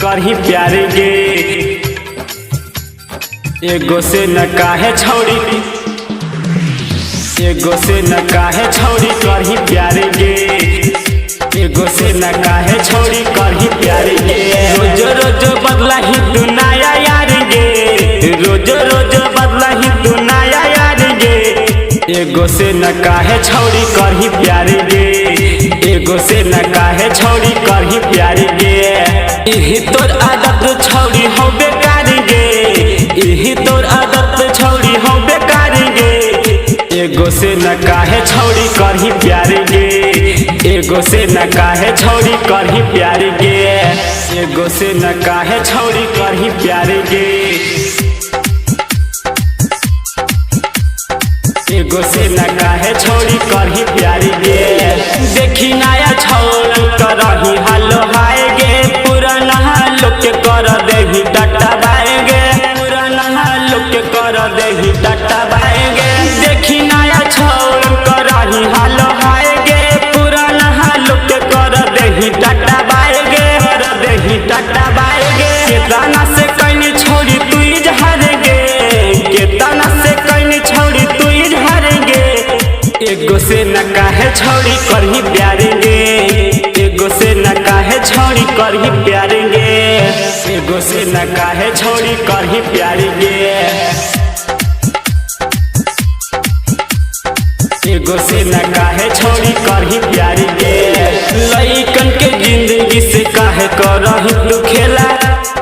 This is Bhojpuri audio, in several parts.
करही प्यार गे। एगो से न काहे छौड़ी, एगो से न काहे छौड़ी करही प्यार गे। एगो से न काहे छौड़ी करही प्यार गे। रोज रोज बदला ही तू नया यार गे, रोज रोज बदला ही तू नया यार गे। एगो से न काहे छौड़ी करही प्यार गे। एगो से न काहे छौड़ी करही प्यार गे। इही तोर आदत छौड़ी हो बेकार गे, इही तोर आदत छौड़ी हो बेकार गे। एगो से न काहे छौड़ी करही प्यार गे। एगो से न काहे छौड़ी करही प्यार गे। एगो से न काहे छौड़ी करही प्यार गे। एगो से न काहे छौड़ी करही प्यार गे। देखी नया छौड़न करही हालो हाय गे। पुराना लोग के कर देही डटा बाए गे, पुराना लोग के कर देही डटा बाए गे। देखी नया छौड़न करही हालो हाय गे। पुराना लोग के कर देही डटा बाए गे, कर देही डटा बाए गे। केतना से कइनी छोड़ी तू इजहार गे, केतना से कइनी छोड़ी तू इजहार गे। एगो से न काहे छौड़ी करही प्यार गे। एगो से न काहे छौड़ी करही प्यार गे। एगो से न काहे छौड़ी करही प्यार गे। एगो से न काहे छौड़ी करही प्यार गे। लइकन के जिंदगी से काहे करही तू खेला।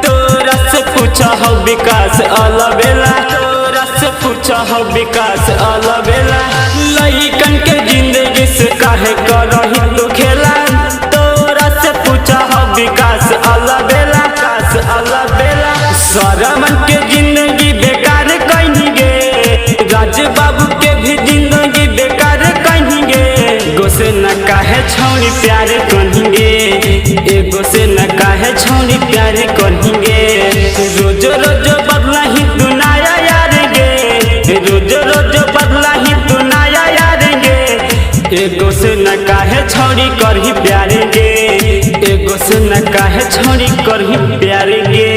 तोरा से पूछा हो विकास अलबेला, तोरा से पूछा हो विकास अलबेला। लइकन के जिंदगी से काहे करही तू खेला। तोरा से पूछा हो विकास अलबेला, विकास अलबेला। सरमन के जिंदगी बेकार कहीं गे, राज बाबू के भी जिंदगी बेकार कहीं गे। एगो से न काहे छौड़ी प्यार कहीं गे। एगो से न काहे छौड़ी प्यार कहीं गे। रोज रोज बदला ही तू नया यार गे, रोज रोज बदला ही तू नया यार गे। एगो से न काहे छौड़ी करही प्यार गे। एगो से न काहे छौड़ी करही प्यार गे।